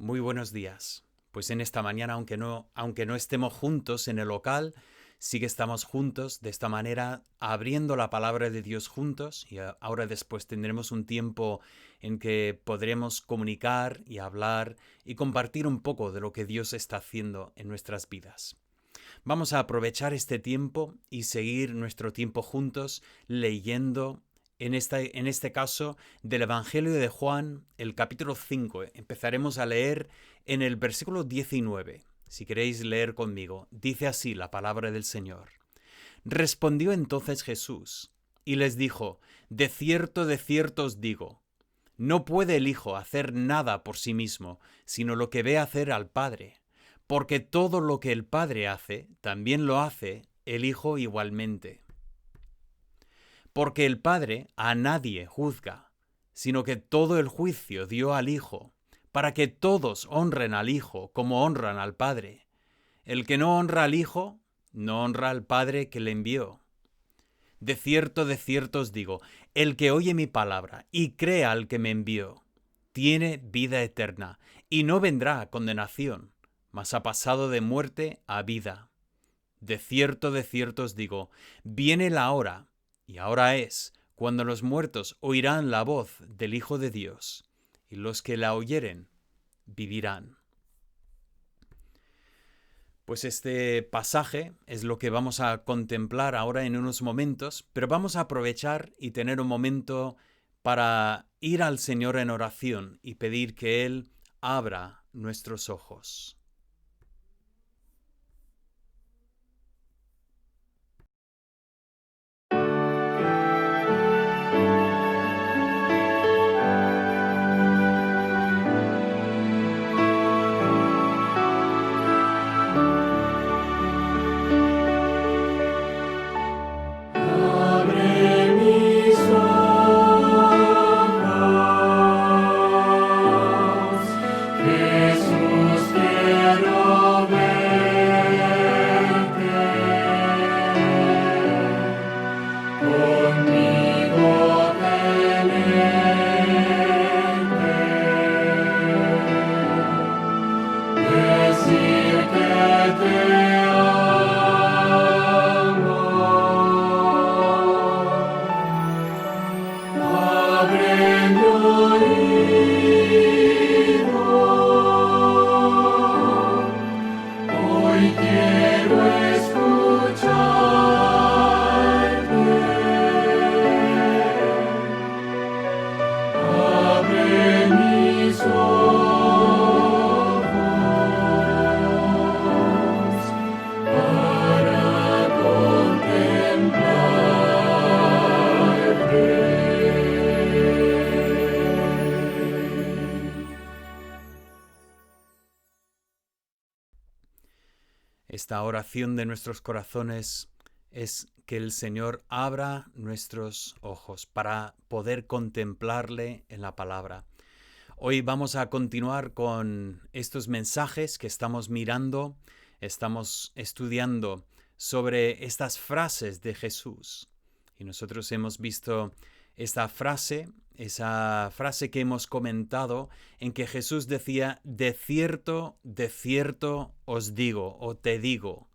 Muy buenos días. Pues en esta mañana, aunque no estemos juntos en el local, sí que estamos juntos de esta manera, abriendo la palabra de Dios juntos, y ahora después tendremos un tiempo en que podremos comunicar y hablar y compartir un poco de lo que Dios está haciendo en nuestras vidas. Vamos a aprovechar este tiempo y seguir nuestro tiempo juntos leyendo, en este caso, del Evangelio de Juan, el capítulo 5. Empezaremos a leer en el versículo 19. Si queréis leer conmigo, dice así la palabra del Señor. Respondió entonces Jesús y les dijo, de cierto os digo, no puede el Hijo hacer nada por sí mismo, sino lo que ve hacer al Padre. Porque todo lo que el Padre hace, también lo hace el Hijo igualmente. Porque el Padre a nadie juzga, sino que todo el juicio dio al Hijo, para que todos honren al Hijo como honran al Padre. El que no honra al Hijo, no honra al Padre que le envió. De cierto os digo, el que oye mi palabra y cree al que me envió, tiene vida eterna, y no vendrá a condenación, mas ha pasado de muerte a vida. De cierto os digo, viene la hora, y ahora es, cuando los muertos oirán la voz del Hijo de Dios, y los que la oyeren vivirán. Pues este pasaje es lo que vamos a contemplar ahora en unos momentos, pero vamos a aprovechar y tener un momento para ir al Señor en oración y pedir que Él abra nuestros ojos. Esta oración de nuestros corazones es que el Señor abra nuestros ojos para poder contemplarle en la palabra. Hoy vamos a continuar con estos mensajes que estamos mirando, estamos estudiando sobre estas frases de Jesús. Y nosotros hemos visto esta frase, esa frase que hemos comentado en que Jesús decía, de cierto os digo o te digo.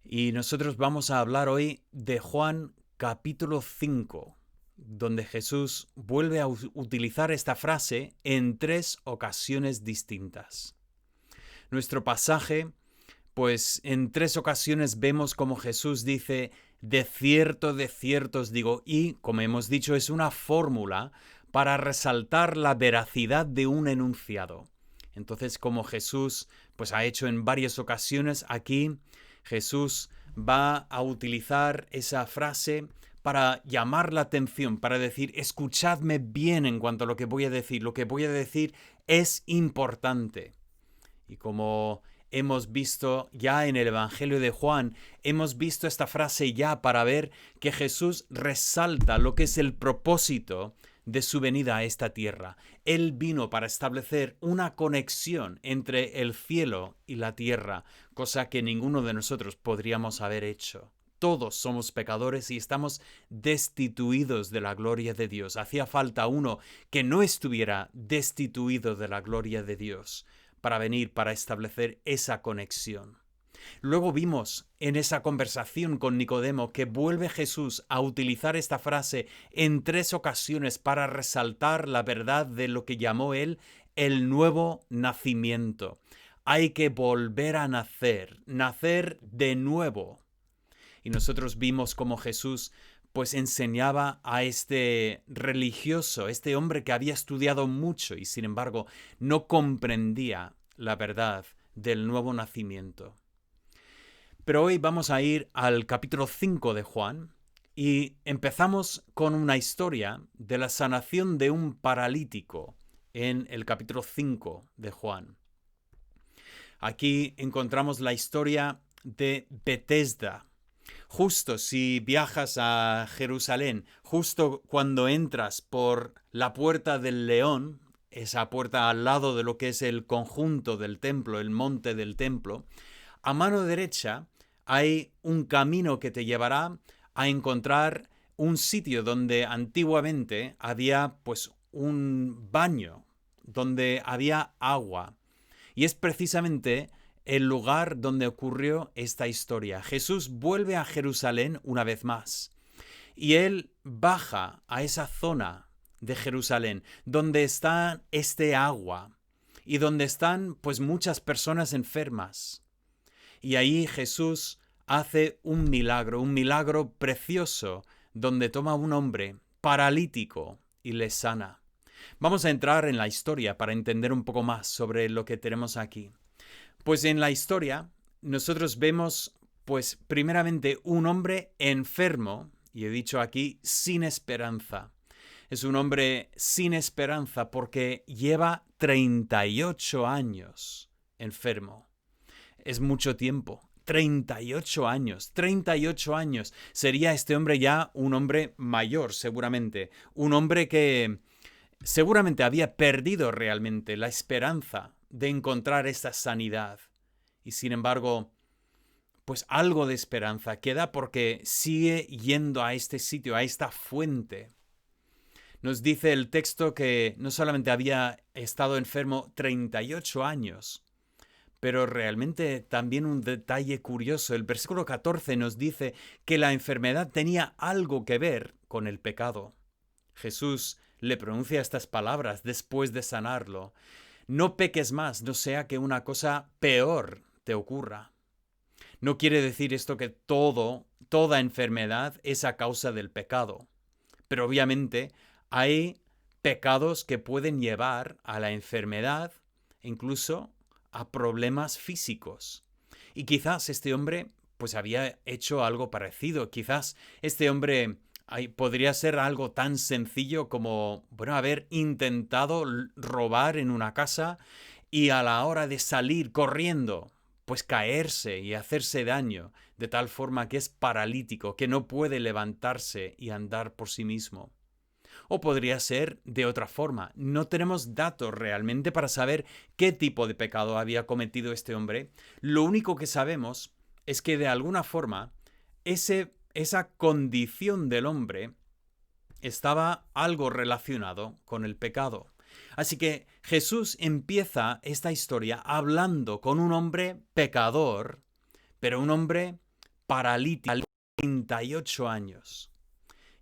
Y nosotros vamos a hablar hoy de Juan capítulo 5, donde Jesús vuelve a utilizar esta frase en 3 ocasiones distintas. Nuestro pasaje, pues en 3 ocasiones vemos como Jesús dice, de cierto os digo, y como hemos dicho es una fórmula para resaltar la veracidad de un enunciado. Entonces, como Jesús pues ha hecho en varias ocasiones, aquí Jesús va a utilizar esa frase para llamar la atención, para decir, escuchadme bien en cuanto a lo que voy a decir. Lo que voy a decir es importante. Y como hemos visto ya en el Evangelio de Juan, hemos visto esta frase ya para ver que Jesús resalta lo que es el propósito de su venida a esta tierra. Él vino para establecer una conexión entre el cielo y la tierra, cosa que ninguno de nosotros podríamos haber hecho. todos somos pecadores y estamos destituidos de la gloria de Dios. Hacía falta uno que no estuviera destituido de la gloria de Dios para venir, para establecer esa conexión. Luego vimos en esa conversación con Nicodemo que vuelve Jesús a utilizar esta frase en 3 ocasiones para resaltar la verdad de lo que llamó él el nuevo nacimiento. Hay que volver a nacer, nacer de nuevo. Y nosotros vimos cómo Jesús pues enseñaba a este religioso, este hombre que había estudiado mucho y sin embargo no comprendía la verdad del nuevo nacimiento. Pero hoy vamos a ir al capítulo 5 de Juan y empezamos con una historia de la sanación de un paralítico en el capítulo 5 de Juan. Aquí encontramos la historia de Betesda. Justo si viajas a Jerusalén, justo cuando entras por la puerta del León, esa puerta al lado de lo que es el conjunto del templo, el monte del templo, a mano derecha hay un camino que te llevará a encontrar un sitio donde antiguamente había pues un baño, donde había agua. Y es precisamente el lugar donde ocurrió esta historia. Jesús vuelve a Jerusalén una vez más y él baja a esa zona de Jerusalén donde está este agua y donde están pues muchas personas enfermas. Y ahí Jesús hace un milagro precioso, donde toma a un hombre paralítico y le sana. Vamos a entrar en la historia para entender un poco más sobre lo que tenemos aquí. Pues en la historia nosotros vemos, pues primeramente, un hombre enfermo, y he dicho aquí, sin esperanza. Es un hombre sin esperanza porque lleva 38 años enfermo. Es mucho tiempo. 38 años. 38 años. Sería este hombre ya un hombre mayor, seguramente. Un hombre que seguramente había perdido realmente la esperanza de encontrar esta sanidad. Y sin embargo, pues algo de esperanza queda porque sigue yendo a este sitio, a esta fuente. Nos dice el texto que no solamente había estado enfermo 38 años, pero realmente también un detalle curioso. El versículo 14 nos dice que la enfermedad tenía algo que ver con el pecado. Jesús le pronuncia estas palabras después de sanarlo. No peques más, no sea que una cosa peor te ocurra. No quiere decir esto que toda enfermedad es a causa del pecado. Pero obviamente hay pecados que pueden llevar a la enfermedad, incluso a problemas físicos. Y quizás este hombre pues había hecho algo parecido. Quizás este hombre podría ser algo tan sencillo como, haber intentado robar en una casa y a la hora de salir corriendo, pues caerse y hacerse daño, de tal forma que es paralítico, que no puede levantarse y andar por sí mismo. O podría ser de otra forma. No tenemos datos realmente para saber qué tipo de pecado había cometido este hombre. Lo único que sabemos es que de alguna forma esa condición del hombre estaba algo relacionado con el pecado. Así que Jesús empieza esta historia hablando con un hombre pecador, pero un hombre paralítico de 38 años.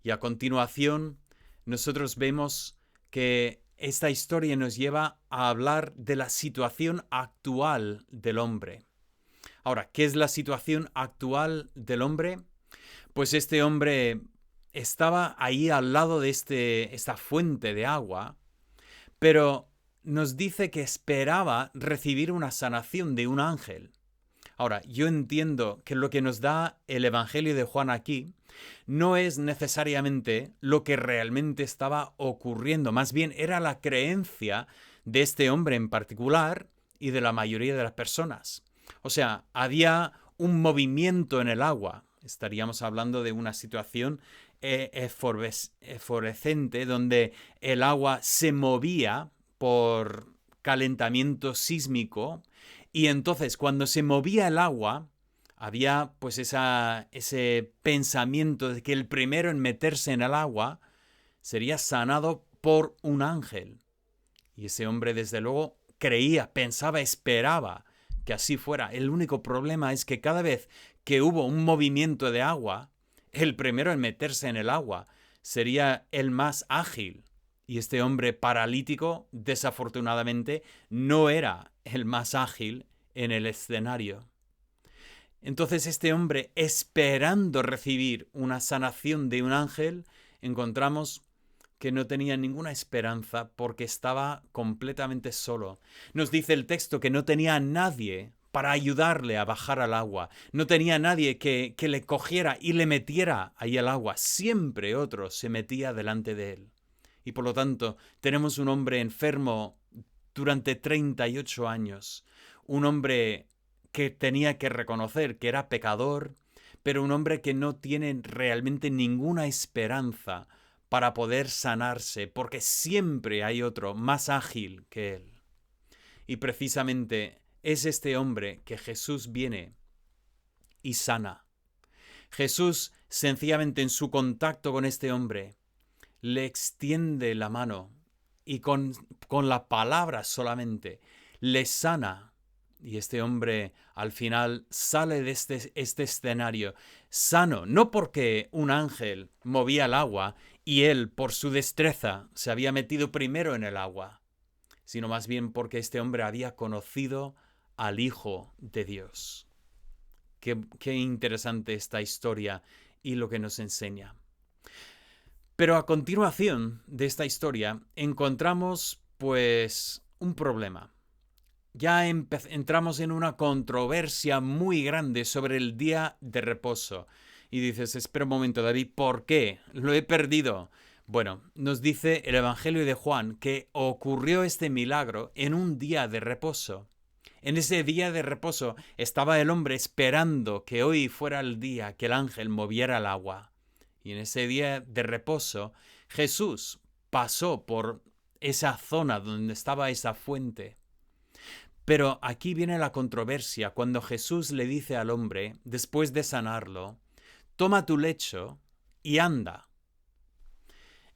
Y a continuación nosotros vemos que esta historia nos lleva a hablar de la situación actual del hombre. Ahora, ¿qué es la situación actual del hombre? Pues este hombre estaba ahí al lado de esta fuente de agua, pero nos dice que esperaba recibir una sanación de un ángel. Ahora, yo entiendo que lo que nos da el Evangelio de Juan aquí no es necesariamente lo que realmente estaba ocurriendo, más bien era la creencia de este hombre en particular y de la mayoría de las personas. O sea, había un movimiento en el agua. Estaríamos hablando de una situación efervescente donde el agua se movía por calentamiento sísmico y entonces cuando se movía el agua Había pues ese pensamiento de que el primero en meterse en el agua sería sanado por un ángel. Y ese hombre desde luego creía, pensaba, esperaba que así fuera. El único problema es que cada vez que hubo un movimiento de agua, el primero en meterse en el agua sería el más ágil. Y este hombre paralítico, desafortunadamente, no era el más ágil en el escenario. Entonces este hombre, esperando recibir una sanación de un ángel, encontramos que no tenía ninguna esperanza porque estaba completamente solo. Nos dice el texto que no tenía a nadie para ayudarle a bajar al agua. No tenía a nadie que le cogiera y le metiera ahí al agua. Siempre otro se metía delante de él. Y por lo tanto, tenemos un hombre enfermo durante 38 años. Un hombre que tenía que reconocer que era pecador, pero un hombre que no tiene realmente ninguna esperanza para poder sanarse, porque siempre hay otro más ágil que él. Y precisamente es este hombre que Jesús viene y sana. Jesús, sencillamente en su contacto con este hombre, le extiende la mano y con la palabra solamente le sana. Y este hombre al final sale de este escenario sano, no porque un ángel movía el agua y él por su destreza se había metido primero en el agua, sino más bien porque este hombre había conocido al Hijo de Dios. Qué interesante esta historia y lo que nos enseña. Pero a continuación de esta historia encontramos pues un problema. Ya entramos en una controversia muy grande sobre el día de reposo. Y dices, espera un momento, David, ¿por qué? Lo he perdido. Bueno, nos dice el Evangelio de Juan que ocurrió este milagro en un día de reposo. En ese día de reposo estaba el hombre esperando que hoy fuera el día que el ángel moviera el agua. Y en ese día de reposo, Jesús pasó por esa zona donde estaba esa fuente. Pero aquí viene la controversia cuando Jesús le dice al hombre, después de sanarlo, toma tu lecho y anda.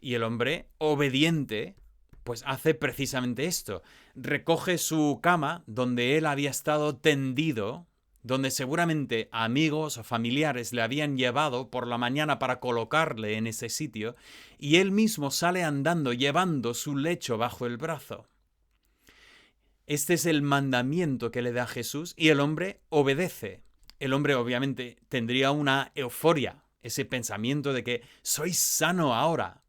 Y el hombre, obediente, pues hace precisamente esto. Recoge su cama donde él había estado tendido, donde seguramente amigos o familiares le habían llevado por la mañana para colocarle en ese sitio, y él mismo sale andando llevando su lecho bajo el brazo. Este es el mandamiento que le da Jesús y el hombre obedece. El hombre obviamente tendría una euforia, ese pensamiento de que soy sano ahora.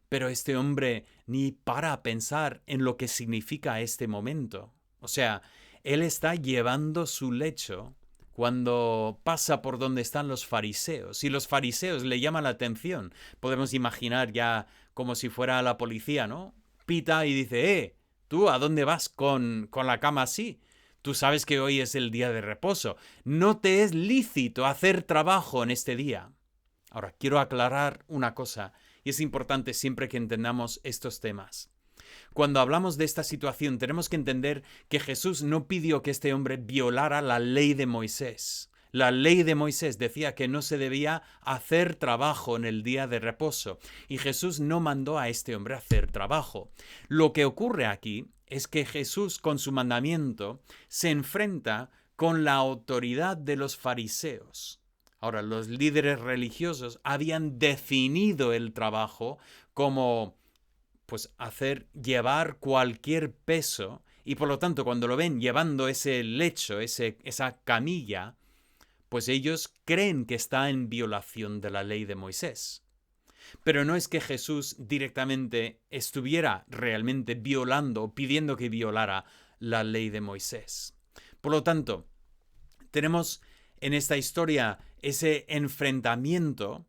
Pero este hombre ni para a pensar en lo que significa este momento. O sea, él está llevando su lecho cuando pasa por donde están los fariseos. Y los fariseos le llaman la atención. Podemos imaginar ya como si fuera la policía, ¿no? Pita y dice, ¿tú a dónde vas con la cama así? Tú sabes que hoy es el día de reposo. No te es lícito hacer trabajo en este día. Ahora, quiero aclarar una cosa, y es importante siempre que entendamos estos temas. Cuando hablamos de esta situación, tenemos que entender que Jesús no pidió que este hombre violara la ley de Moisés. La ley de Moisés decía que no se debía hacer trabajo en el día de reposo, y Jesús no mandó a este hombre a hacer trabajo. Lo que ocurre aquí es que Jesús, con su mandamiento, se enfrenta con la autoridad de los fariseos. Ahora, los líderes religiosos habían definido el trabajo como pues llevar cualquier peso, y por lo tanto cuando lo ven llevando ese lecho, esa camilla, pues ellos creen que está en violación de la ley de Moisés. Pero no es que Jesús directamente estuviera realmente violando o pidiendo que violara la ley de Moisés. Por lo tanto, tenemos en esta historia ese enfrentamiento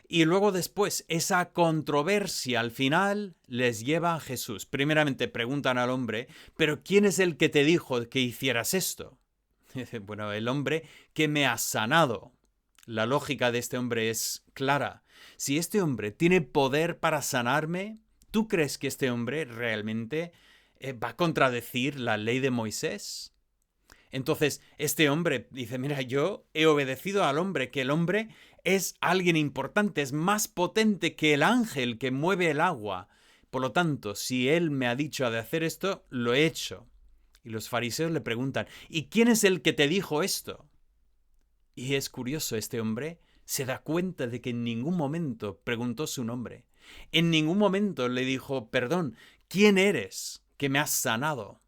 y luego después esa controversia al final les lleva a Jesús. Primeramente preguntan al hombre, ¿pero quién es el que te dijo que hicieras esto? Bueno, el hombre que me ha sanado. La lógica de este hombre es clara. Si este hombre tiene poder para sanarme, ¿tú crees que este hombre realmente va a contradecir la ley de Moisés? Entonces, este hombre dice, mira, yo he obedecido al hombre, que el hombre es alguien importante, es más potente que el ángel que mueve el agua. Por lo tanto, si él me ha dicho de hacer esto, lo he hecho. Y los fariseos le preguntan, ¿y quién es el que te dijo esto? Y es curioso, este hombre se da cuenta de que en ningún momento preguntó su nombre. En ningún momento le dijo, perdón, ¿quién eres que me has sanado?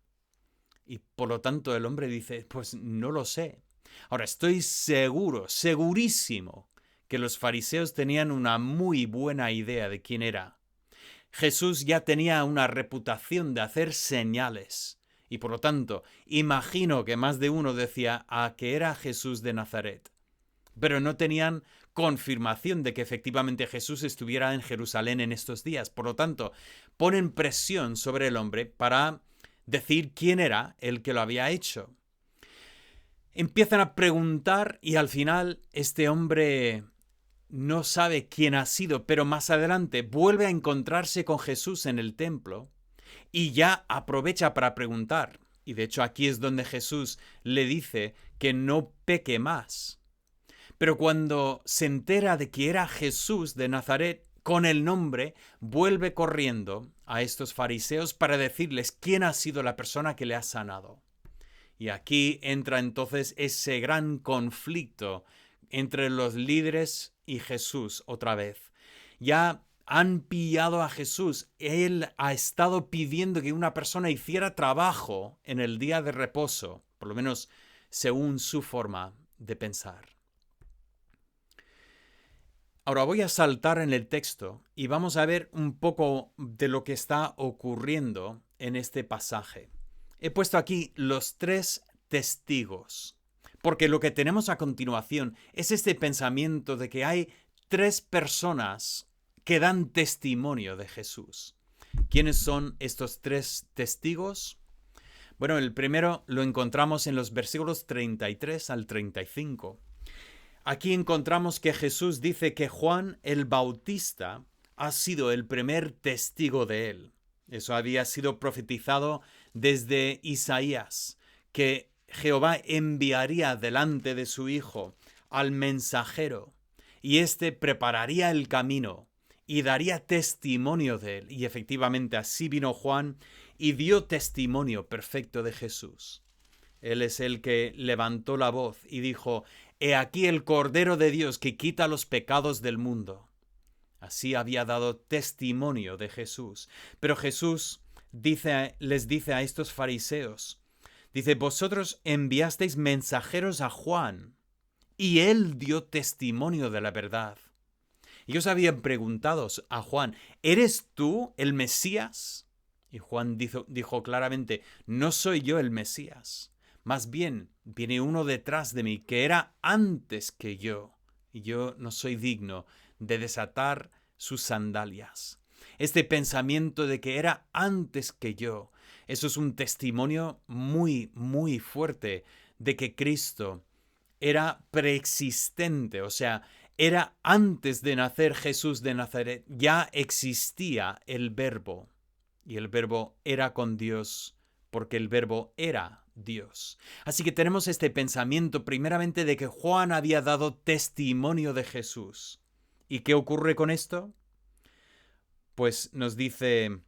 Y por lo tanto el hombre dice, pues no lo sé. Ahora estoy seguro, segurísimo, que los fariseos tenían una muy buena idea de quién era. Jesús ya tenía una reputación de hacer señales. Y por lo tanto, imagino que más de uno decía que era Jesús de Nazaret. Pero no tenían confirmación de que efectivamente Jesús estuviera en Jerusalén en estos días. Por lo tanto, ponen presión sobre el hombre para decir quién era el que lo había hecho. Empiezan a preguntar y al final este hombre no sabe quién ha sido, pero más adelante vuelve a encontrarse con Jesús en el templo y ya aprovecha para preguntar. Y de hecho aquí es donde Jesús le dice que no peque más. Pero cuando se entera de que era Jesús de Nazaret con el nombre, vuelve corriendo a estos fariseos para decirles quién ha sido la persona que le ha sanado. Y aquí entra entonces ese gran conflicto entre los líderes y Jesús otra vez. Ya han pillado a Jesús. Él ha estado pidiendo que una persona hiciera trabajo en el día de reposo, por lo menos según su forma de pensar. Ahora voy a saltar en el texto y vamos a ver un poco de lo que está ocurriendo en este pasaje. He puesto aquí los 3 testigos, porque lo que tenemos a continuación es este pensamiento de que hay 3 personas que dan testimonio de Jesús. ¿Quiénes son estos 3 testigos? Bueno, el primero lo encontramos en los versículos 33 al 35. Aquí encontramos que Jesús dice que Juan el Bautista ha sido el primer testigo de él. Eso había sido profetizado desde Isaías, que Jehová enviaría delante de su Hijo al mensajero, y éste prepararía el camino y daría testimonio de él. Y efectivamente así vino Juan y dio testimonio perfecto de Jesús. Él es el que levantó la voz y dijo, «He aquí el Cordero de Dios que quita los pecados del mundo». Así había dado testimonio de Jesús. Pero Jesús les dice a estos fariseos, dice, «Vosotros enviasteis mensajeros a Juan, y él dio testimonio de la verdad». Ellos habían preguntado a Juan, «¿Eres tú el Mesías?» Y Juan dijo claramente, «No soy yo el Mesías. Más bien, viene uno detrás de mí que era antes que yo, y yo no soy digno de desatar sus sandalias». Este pensamiento de que era antes que yo, eso es un testimonio muy, muy fuerte de que Cristo era preexistente, o sea, era antes de nacer Jesús de Nazaret, ya existía el Verbo, y el Verbo era con Dios, porque el Verbo era Dios. Así que tenemos este pensamiento primeramente de que Juan había dado testimonio de Jesús. ¿Y qué ocurre con esto? Pues nos dice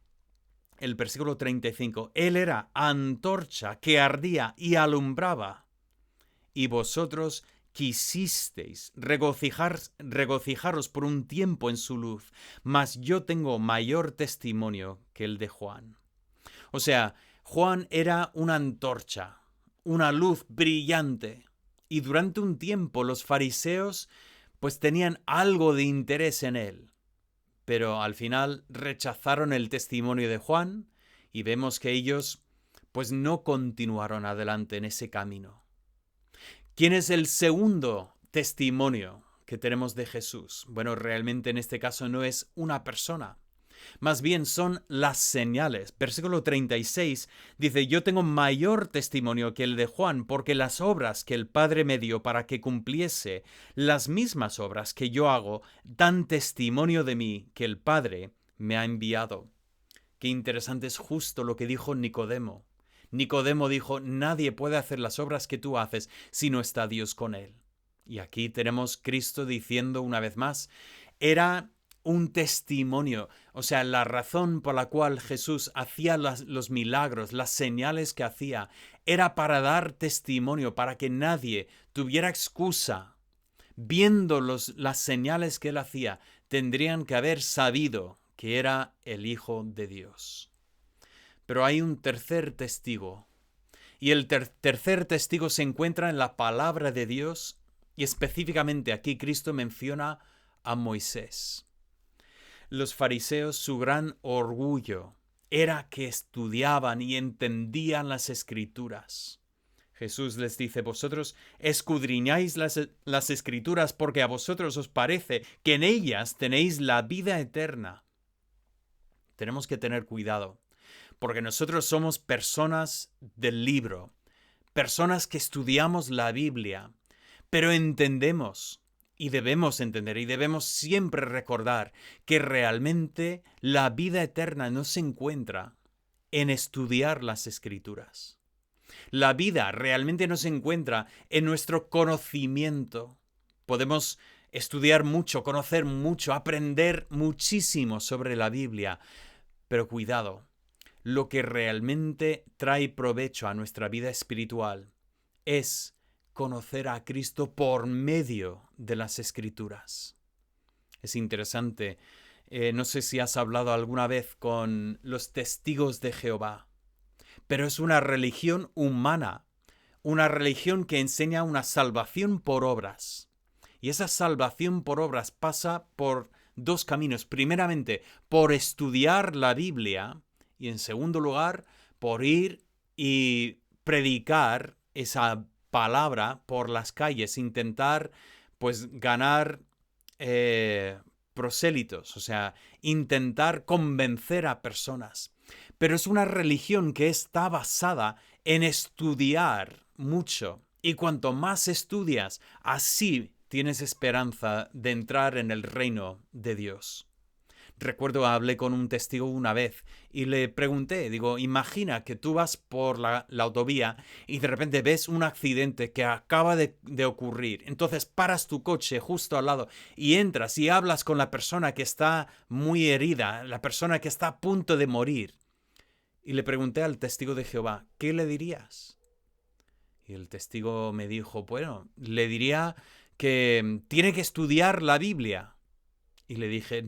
el versículo 35, «Él era antorcha que ardía y alumbraba, y vosotros quisisteis regocijaros por un tiempo en su luz, mas yo tengo mayor testimonio que el de Juan». O sea, Juan era una antorcha, una luz brillante, y durante un tiempo los fariseos pues tenían algo de interés en él. Pero al final rechazaron el testimonio de Juan y vemos que ellos pues no continuaron adelante en ese camino. ¿Quién es el segundo testimonio que tenemos de Jesús? Bueno, realmente en este caso no es una persona. Más bien son las señales. Versículo 36 dice, «Yo tengo mayor testimonio que el de Juan, porque las obras que el Padre me dio para que cumpliese, las mismas obras que yo hago, dan testimonio de mí que el Padre me ha enviado». Qué interesante es justo lo que dijo Nicodemo. Nicodemo dijo, nadie puede hacer las obras que tú haces si no está Dios con él. Y aquí tenemos Cristo diciendo una vez más, era un testimonio, o sea, la razón por la cual Jesús hacía los milagros, las señales que hacía, era para dar testimonio, para que nadie tuviera excusa. Viendo las señales que él hacía, tendrían que haber sabido que era el Hijo de Dios. Pero hay un tercer testigo, y el tercer testigo se encuentra en la palabra de Dios, y específicamente aquí Cristo menciona a Moisés. Los fariseos, su gran orgullo era que estudiaban y entendían las Escrituras. Jesús les dice, vosotros escudriñáis las Escrituras porque a vosotros os parece que en ellas tenéis la vida eterna. Tenemos que tener cuidado, porque nosotros somos personas del libro, personas que estudiamos la Biblia, pero entendemos y debemos entender y debemos siempre recordar que realmente la vida eterna no se encuentra en estudiar las Escrituras. La vida realmente no se encuentra en nuestro conocimiento. Podemos estudiar mucho, conocer mucho, aprender muchísimo sobre la Biblia, pero cuidado, lo que realmente trae provecho a nuestra vida espiritual es conocer a Cristo por medio de las Escrituras. Es interesante, no sé si has hablado alguna vez con los testigos de Jehová, pero es una religión humana, una religión que enseña una salvación por obras. Y esa salvación por obras pasa por dos caminos. Primeramente, por estudiar la Biblia y en segundo lugar, por ir y predicar esa palabra por las calles, intentar pues ganar prosélitos, o sea, intentar convencer a personas. Pero es una religión que está basada en estudiar mucho. Y cuanto más estudias, así tienes esperanza de entrar en el reino de Dios. Recuerdo, hablé con un testigo una vez y le pregunté, digo, imagina que tú vas por la autovía y de repente ves un accidente que acaba de ocurrir. Entonces paras tu coche justo al lado y entras y hablas con la persona que está muy herida, la persona que está a punto de morir. Y le pregunté al testigo de Jehová, ¿qué le dirías? Y el testigo me dijo, bueno, le diría que tiene que estudiar la Biblia. Y le dije,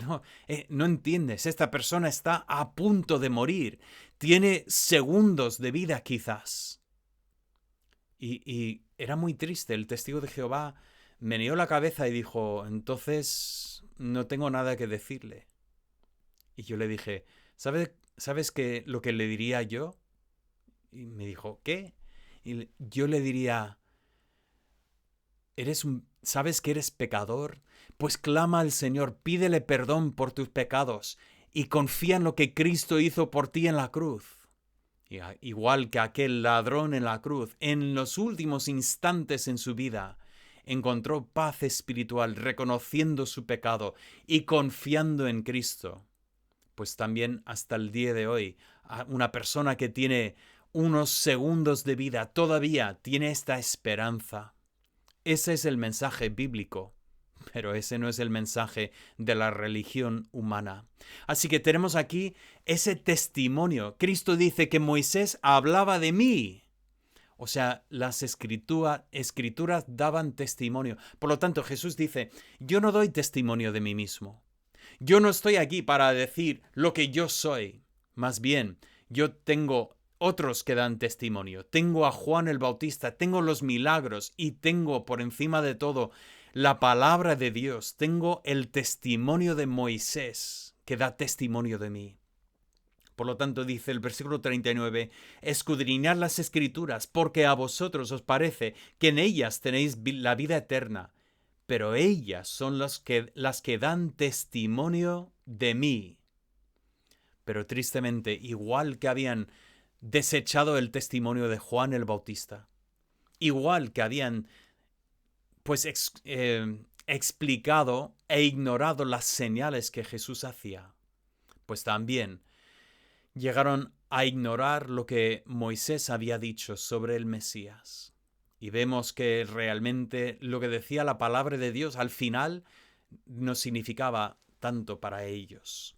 no entiendes, esta persona está a punto de morir. Tiene segundos de vida quizás. Y era muy triste. El testigo de Jehová meneó la cabeza y dijo, entonces no tengo nada que decirle. Y yo le dije, ¿sabes qué, lo que le diría yo? Y me dijo, ¿qué? Y yo le diría, ¿sabes que eres pecador? Pues clama al Señor, pídele perdón por tus pecados y confía en lo que Cristo hizo por ti en la cruz. Igual que aquel ladrón en la cruz, en los últimos instantes en su vida, encontró paz espiritual reconociendo su pecado y confiando en Cristo. Pues también hasta el día de hoy, una persona que tiene unos segundos de vida todavía tiene esta esperanza. Ese es el mensaje bíblico, pero ese no es el mensaje de la religión humana. Así que tenemos aquí ese testimonio. Cristo dice que Moisés hablaba de mí. O sea, las escrituras daban testimonio. Por lo tanto, Jesús dice, yo no doy testimonio de mí mismo. Yo no estoy aquí para decir lo que yo soy. Más bien, yo tengo otros que dan testimonio. Tengo a Juan el Bautista, tengo los milagros y tengo por encima de todo la palabra de Dios. Tengo el testimonio de Moisés que da testimonio de mí. Por lo tanto, dice el versículo 39, escudriñad las Escrituras, porque a vosotros os parece que en ellas tenéis la vida eterna, pero ellas son las que dan testimonio de mí. Pero tristemente, igual que habían desechado el testimonio de Juan el Bautista, igual que habían explicado e ignorado las señales que Jesús hacía, pues también llegaron a ignorar lo que Moisés había dicho sobre el Mesías. Y vemos que realmente lo que decía la palabra de Dios al final no significaba tanto para ellos.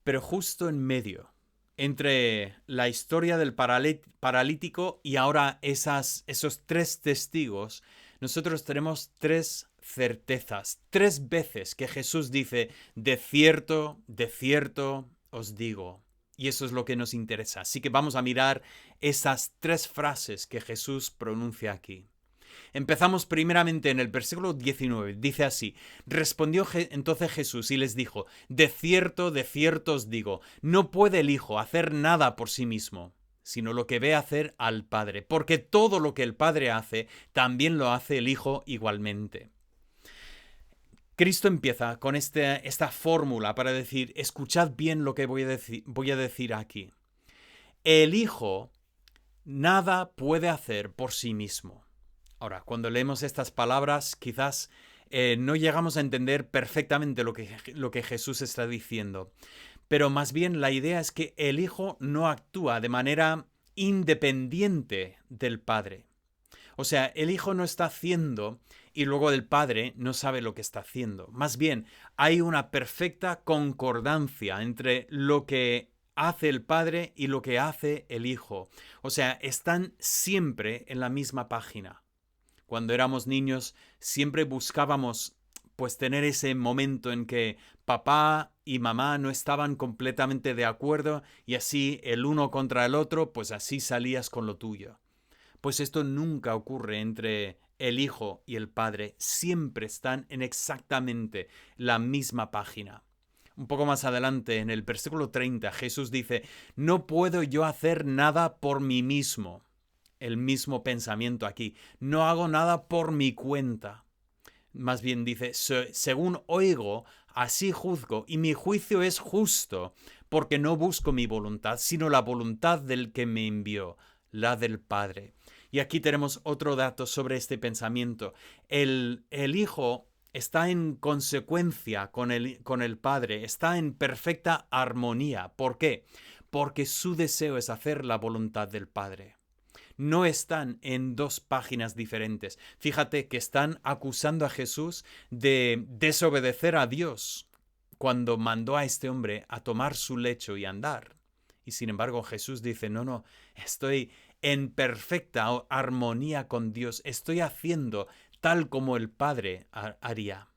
Pero justo en medio, entre la historia del paralítico y ahora esos 3 testigos, nosotros tenemos 3 certezas. 3 veces que Jesús dice, de cierto os digo. Y eso es lo que nos interesa. Así que vamos a mirar esas 3 frases que Jesús pronuncia aquí. Empezamos primeramente en el versículo 19. Dice así: respondió entonces Jesús y les dijo: de cierto os digo, no puede el Hijo hacer nada por sí mismo, sino lo que ve hacer al Padre, porque todo lo que el Padre hace, también lo hace el Hijo igualmente. Cristo empieza con esta fórmula para decir: escuchad bien lo que voy a decir aquí. El Hijo nada puede hacer por sí mismo. Ahora, cuando leemos estas palabras, quizás no llegamos a entender perfectamente lo que Jesús está diciendo. Pero más bien la idea es que el Hijo no actúa de manera independiente del Padre. O sea, el Hijo no está haciendo y luego el Padre no sabe lo que está haciendo. Más bien, hay una perfecta concordancia entre lo que hace el Padre y lo que hace el Hijo. O sea, están siempre en la misma página. Cuando éramos niños, siempre buscábamos pues tener ese momento en que papá y mamá no estaban completamente de acuerdo y así el uno contra el otro, pues así salías con lo tuyo. Pues esto nunca ocurre entre el Hijo y el Padre. Siempre están en exactamente la misma página. Un poco más adelante, en el versículo 30, Jesús dice: no puedo yo hacer nada por mí mismo. El mismo pensamiento aquí. No hago nada por mi cuenta. Más bien dice: según oigo, así juzgo, y mi juicio es justo, porque no busco mi voluntad, sino la voluntad del que me envió, la del Padre. Y aquí tenemos otro dato sobre este pensamiento. El Hijo está en consecuencia con el Padre, está en perfecta armonía. ¿Por qué? Porque su deseo es hacer la voluntad del Padre. No están en 2 páginas diferentes. Fíjate que están acusando a Jesús de desobedecer a Dios cuando mandó a este hombre a tomar su lecho y andar. Y sin embargo Jesús dice: no, estoy en perfecta armonía con Dios. Estoy haciendo tal como el Padre haría.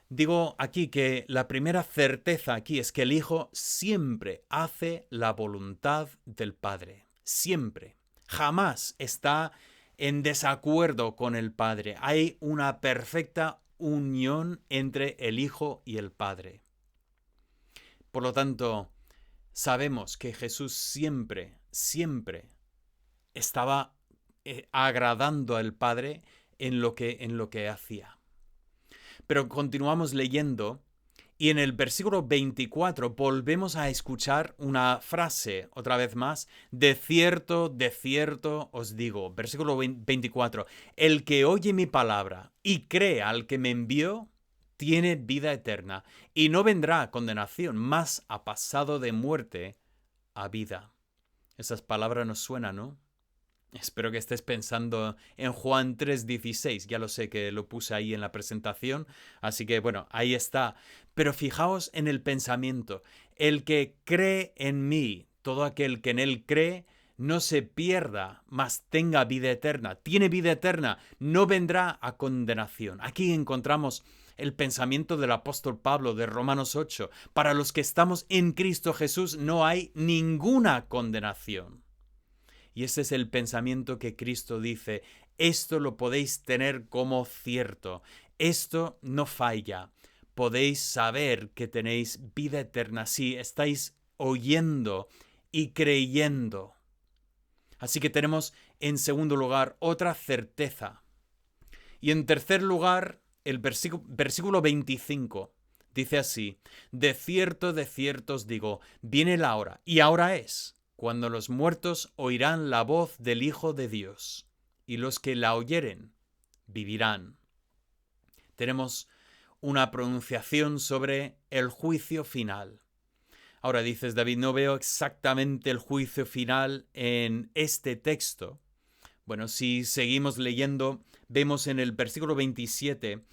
Digo aquí que la primera certeza aquí es que el Hijo siempre hace la voluntad del Padre. Siempre. Jamás está en desacuerdo con el Padre. Hay una perfecta unión entre el Hijo y el Padre. Por lo tanto, sabemos que Jesús siempre estaba agradando al Padre en lo que hacía. Pero continuamos leyendo y en el versículo 24 volvemos a escuchar una frase, otra vez más: de cierto os digo. Versículo 24: el que oye mi palabra y cree al que me envió, tiene vida eterna y no vendrá a condenación, mas ha pasado de muerte a vida. Esas palabras nos suenan, ¿no? Espero que estés pensando en Juan 3:16. Ya lo sé que lo puse ahí en la presentación, así que bueno, ahí está. Pero fijaos en el pensamiento: el que cree en mí, todo aquel que en él cree, no se pierda, mas tenga vida eterna. Tiene vida eterna, no vendrá a condenación. Aquí encontramos el pensamiento del apóstol Pablo de Romanos 8. Para los que estamos en Cristo Jesús no hay ninguna condenación. Y ese es el pensamiento que Cristo dice: esto lo podéis tener como cierto. Esto no falla. Podéis saber que tenéis vida eterna si estáis oyendo y creyendo. Así que tenemos en segundo lugar otra certeza. Y en tercer lugar, el versículo 25 dice así: de cierto os digo, viene la hora, y ahora es, cuando los muertos oirán la voz del Hijo de Dios, y los que la oyeren vivirán. Tenemos una pronunciación sobre el juicio final. Ahora dices, David, no veo exactamente el juicio final en este texto. Bueno, si seguimos leyendo, vemos en el versículo 27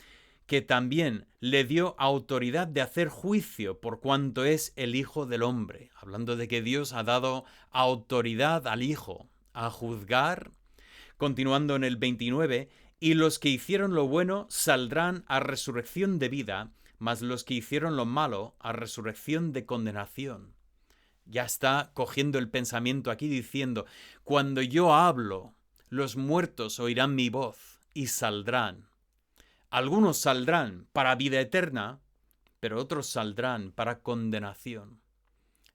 que también le dio autoridad de hacer juicio por cuanto es el Hijo del Hombre. Hablando de que Dios ha dado autoridad al Hijo a juzgar. Continuando en el 29, y los que hicieron lo bueno saldrán a resurrección de vida, mas los que hicieron lo malo a resurrección de condenación. Ya está cogiendo el pensamiento aquí diciendo, cuando yo hablo, los muertos oirán mi voz y saldrán. Algunos saldrán para vida eterna, pero otros saldrán para condenación.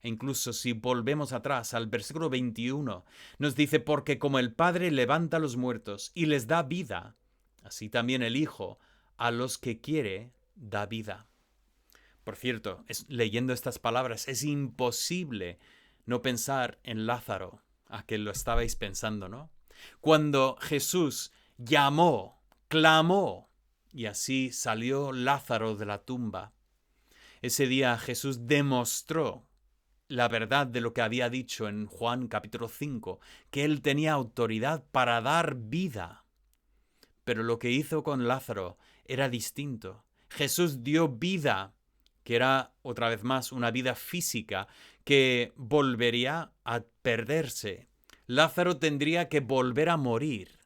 E incluso si volvemos atrás al versículo 21, nos dice, porque como el Padre levanta a los muertos y les da vida, así también el Hijo a los que quiere da vida. Por cierto, leyendo estas palabras, es imposible no pensar en Lázaro, a que lo estabais pensando, ¿no? Cuando Jesús llamó, clamó, y así salió Lázaro de la tumba. Ese día Jesús demostró la verdad de lo que había dicho en Juan capítulo 5, que él tenía autoridad para dar vida. Pero lo que hizo con Lázaro era distinto. Jesús dio vida, que era otra vez más una vida física, que volvería a perderse. Lázaro tendría que volver a morir.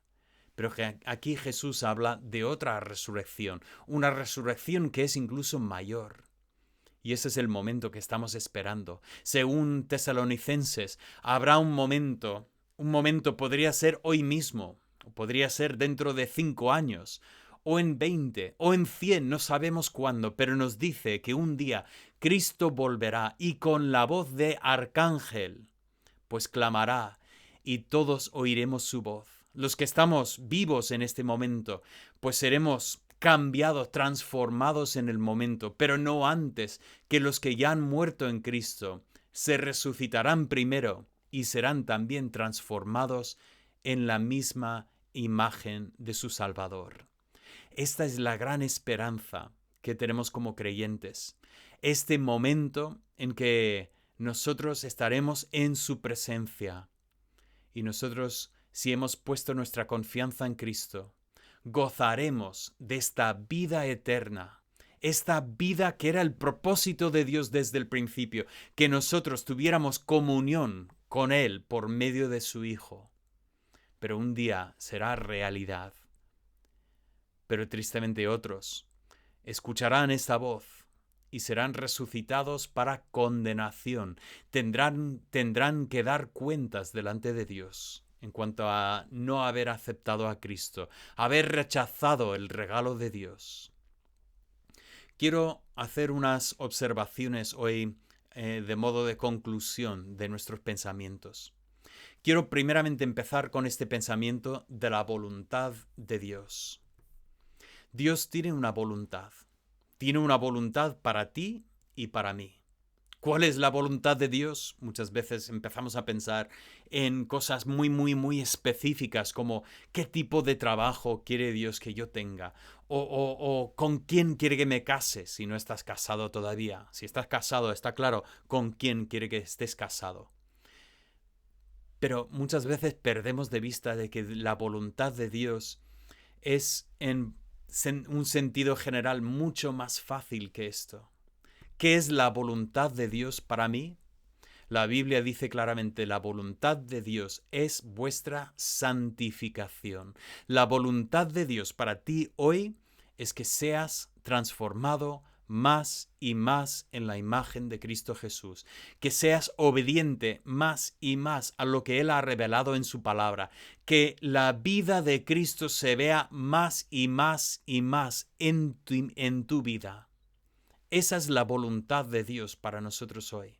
Pero aquí Jesús habla de otra resurrección, una resurrección que es incluso mayor. Y ese es el momento que estamos esperando. Según Tesalonicenses, habrá un momento podría ser hoy mismo, podría ser dentro de 5 años, o en 20, o en 100, no sabemos cuándo, pero nos dice que un día Cristo volverá y con la voz de arcángel, pues clamará y todos oiremos su voz. Los que estamos vivos en este momento, pues seremos cambiados, transformados en el momento, pero no antes que los que ya han muerto en Cristo. Se resucitarán primero y serán también transformados en la misma imagen de su Salvador. Esta es la gran esperanza que tenemos como creyentes. Este momento en que nosotros estaremos en su presencia. Y nosotros, si hemos puesto nuestra confianza en Cristo, gozaremos de esta vida eterna, esta vida que era el propósito de Dios desde el principio, que nosotros tuviéramos comunión con Él por medio de su Hijo. Pero un día será realidad. Pero tristemente otros escucharán esta voz y serán resucitados para condenación. Tendrán que dar cuentas delante de Dios en cuanto a no haber aceptado a Cristo, haber rechazado el regalo de Dios. Quiero hacer unas observaciones hoy de modo de conclusión de nuestros pensamientos. Quiero primeramente empezar con este pensamiento de la voluntad de Dios. Dios tiene una voluntad. Tiene una voluntad para ti y para mí. ¿Cuál es la voluntad de Dios? Muchas veces empezamos a pensar en cosas muy específicas como qué tipo de trabajo quiere Dios que yo tenga o con quién quiere que me case si no estás casado todavía. Si estás casado, está claro con quién quiere que estés casado. Pero muchas veces perdemos de vista de que la voluntad de Dios es en un sentido general mucho más fácil que esto. ¿Qué es la voluntad de Dios para mí? La Biblia dice claramente, la voluntad de Dios es vuestra santificación. La voluntad de Dios para ti hoy es que seas transformado más y más en la imagen de Cristo Jesús, que seas obediente más y más a lo que Él ha revelado en su palabra, que la vida de Cristo se vea más y más y más en tu vida. Esa es la voluntad de Dios para nosotros hoy.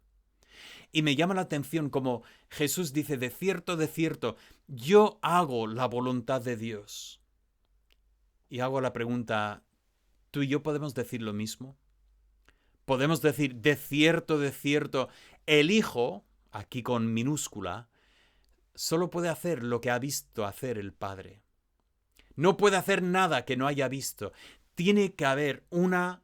Y me llama la atención como Jesús dice, de cierto, yo hago la voluntad de Dios. Y hago la pregunta, ¿tú y yo podemos decir lo mismo? Podemos decir, de cierto, el Hijo, aquí con minúscula, solo puede hacer lo que ha visto hacer el Padre. No puede hacer nada que no haya visto. Tiene que haber una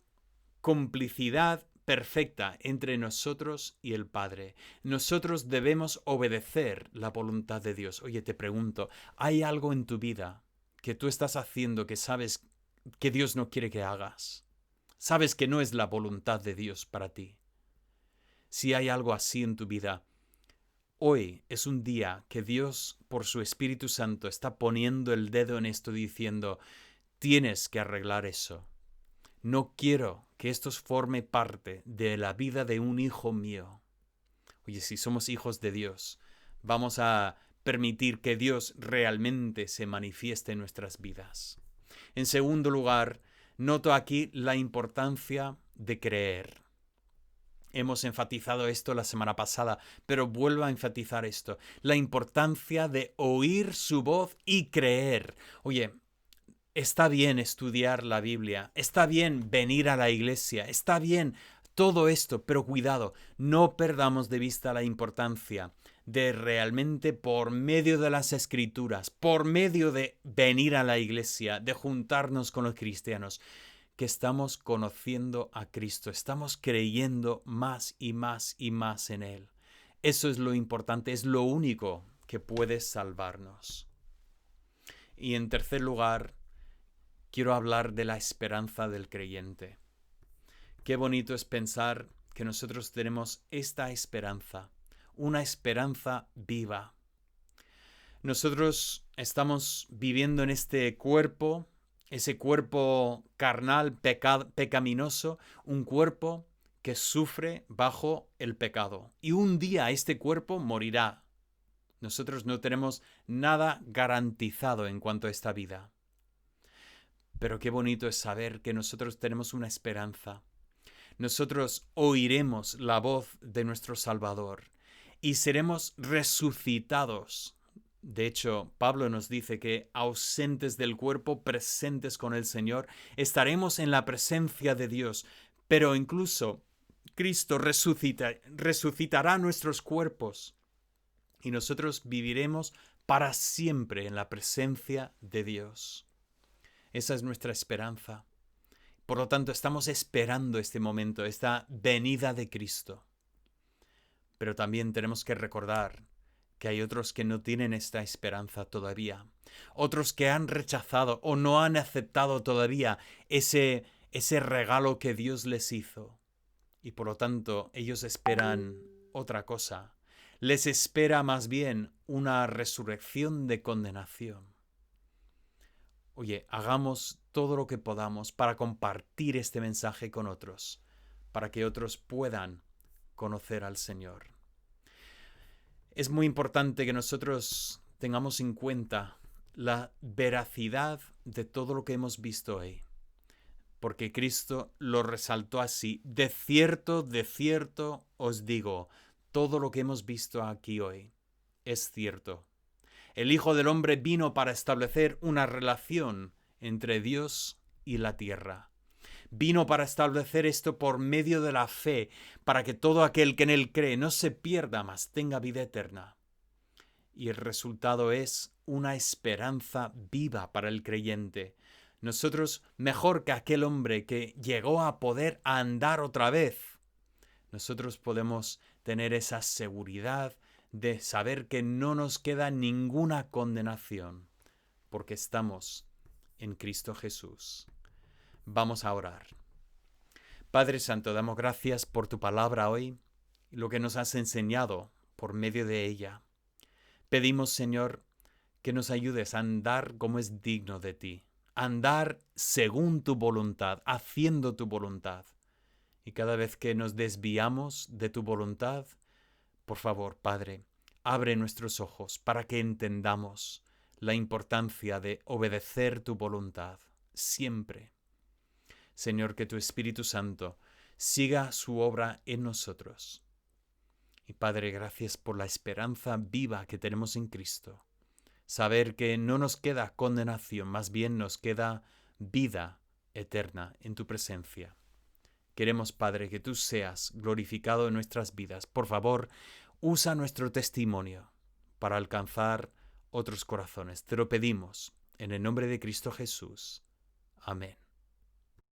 complicidad perfecta entre nosotros y el Padre. Nosotros debemos obedecer la voluntad de Dios. Oye, te pregunto, ¿hay algo en tu vida que tú estás haciendo que sabes que Dios no quiere que hagas? Sabes que no es la voluntad de Dios para ti. Si hay algo así en tu vida, hoy es un día que Dios, por su Espíritu Santo, está poniendo el dedo en esto diciendo, tienes que arreglar eso. No quiero que esto forme parte de la vida de un hijo mío. Oye, si somos hijos de Dios, vamos a permitir que Dios realmente se manifieste en nuestras vidas. En segundo lugar, noto aquí la importancia de creer. Hemos enfatizado esto la semana pasada, pero vuelvo a enfatizar esto. La importancia de oír su voz y creer. Oye, está bien estudiar la Biblia, está bien venir a la iglesia, está bien todo esto, pero cuidado, no perdamos de vista la importancia de realmente por medio de las escrituras, por medio de venir a la iglesia, de juntarnos con los cristianos, que estamos conociendo a Cristo, estamos creyendo más y más y más en Él. Eso es lo importante, es lo único que puede salvarnos. Y en tercer lugar, quiero hablar de la esperanza del creyente. Qué bonito es pensar que nosotros tenemos esta esperanza, una esperanza viva. Nosotros estamos viviendo en este cuerpo, ese cuerpo carnal, pecaminoso, un cuerpo que sufre bajo el pecado. Y un día este cuerpo morirá. Nosotros no tenemos nada garantizado en cuanto a esta vida. Pero qué bonito es saber que nosotros tenemos una esperanza. Nosotros oiremos la voz de nuestro Salvador y seremos resucitados. De hecho, Pablo nos dice que ausentes del cuerpo, presentes con el Señor, estaremos en la presencia de Dios. Pero incluso Cristo resucitará nuestros cuerpos y nosotros viviremos para siempre en la presencia de Dios. Esa es nuestra esperanza. Por lo tanto, estamos esperando este momento, esta venida de Cristo. Pero también tenemos que recordar que hay otros que no tienen esta esperanza todavía. Otros que han rechazado o no han aceptado todavía ese regalo que Dios les hizo. Y por lo tanto, ellos esperan otra cosa. Les espera más bien una resurrección de condenación. Oye, hagamos todo lo que podamos para compartir este mensaje con otros, para que otros puedan conocer al Señor. Es muy importante que nosotros tengamos en cuenta la veracidad de todo lo que hemos visto hoy, porque Cristo lo resaltó así: de cierto os digo, todo lo que hemos visto aquí hoy es cierto. El Hijo del Hombre vino para establecer una relación entre Dios y la tierra. Vino para establecer esto por medio de la fe, para que todo aquel que en él cree no se pierda, mas tenga vida eterna. Y el resultado es una esperanza viva para el creyente. Nosotros, mejor que aquel hombre que llegó a poder andar otra vez, nosotros podemos tener esa seguridad de saber que no nos queda ninguna condenación, porque estamos en Cristo Jesús. Vamos a orar. Padre Santo, damos gracias por tu palabra hoy y lo que nos has enseñado por medio de ella. Pedimos, Señor, que nos ayudes a andar como es digno de ti, a andar según tu voluntad, haciendo tu voluntad. Y cada vez que nos desviamos de tu voluntad, por favor, Padre, abre nuestros ojos para que entendamos la importancia de obedecer tu voluntad siempre. Señor, que tu Espíritu Santo siga su obra en nosotros. Y Padre, gracias por la esperanza viva que tenemos en Cristo. Saber que no nos queda condenación, más bien nos queda vida eterna en tu presencia. Queremos, Padre, que tú seas glorificado en nuestras vidas. Por favor, usa nuestro testimonio para alcanzar otros corazones. Te lo pedimos en el nombre de Cristo Jesús. Amén.